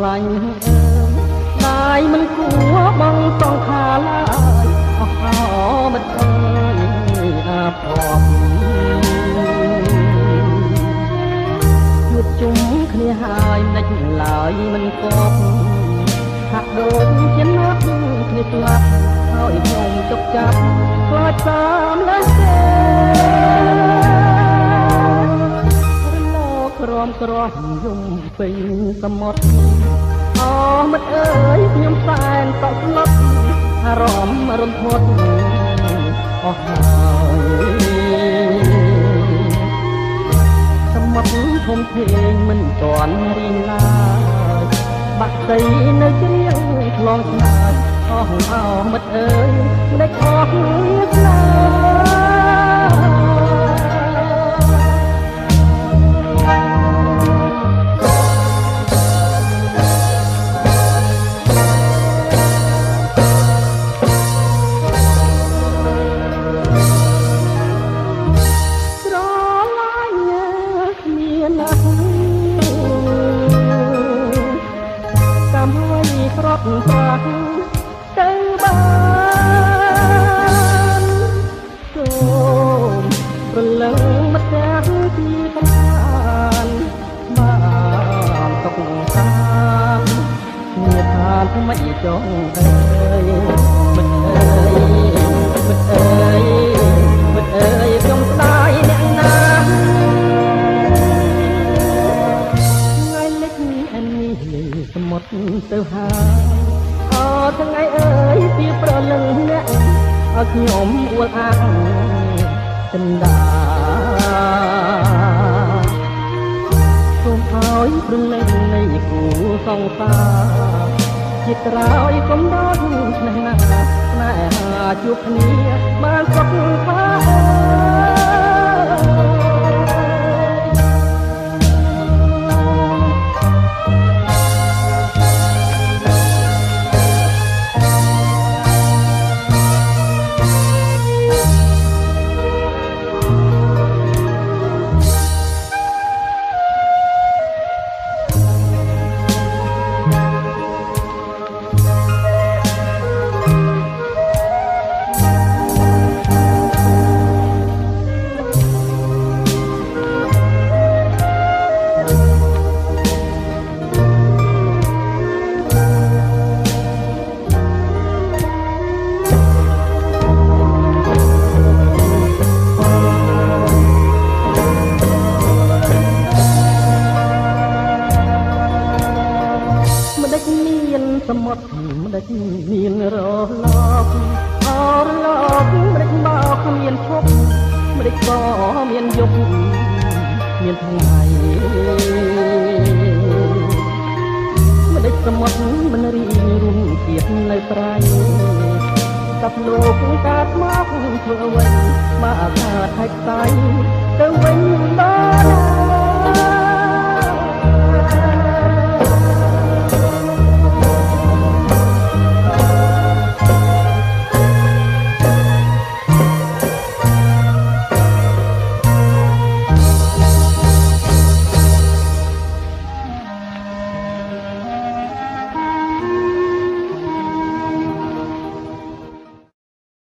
លាញ់ដាយមិនគួរបងសងខាឡើយអស់អមិត្តអើយអាភ័ព្វជួបជុំគ្នាហើយមិនដេចឡើយមិនគប់ហាក់ដូចជាណាត់គ្នាស្លាប់ហើយខ្ញុំទុកចាប់ខ្លាចតាមលើគេក្រំក្រោះយំពេញសមុទ្រអមិត្តអើយខ្ញុំសែនតក់ស្លុតអារម្មណ៍រន្ធត់អស់ហើយសមុទ្រធំធេងមិនទាន់រីងឡើយបាក់ស្អីនៅជ្រៀងឆ្លងឆ្ងាយអស់អមិត្តអើយមិនដេចអស់ស្នាប្រត់ប្រាស់ទៅបានសូមប្រលឹងម្ទាំងពីខានបានទុកតាមគ្នាថាថ្មីចង់អើយមិនអើយមិនអើយមិនអើយខ្ញុំស្ដាយអ្នកណាថ្ងៃលិចអានេះសមុទ្រទៅហើយថ្ងៃអើយពីប្រលឹងអ្នកឲ្យខ្ញុំអួលអាងចិនដាសូមឲ្យប្រលឹងនៃគូសង្សារជាក្រោយកុំដល់ឆ្នេះណាស្នេហាជួបគ្នាបានសុខថាសមុទ្រមិនដេចមានរលកអរលកមិនដេចមកគ្មានឈប់មិនដេចក៏មានយប់មានថ្ងៃមិនដេចសមុទ្រមិនរីរួមជាតិនៅប្រៃតាប់លោកកើតមកធ្វើអ្វីបើអាកាសហិចស្អីទៅវិញដល់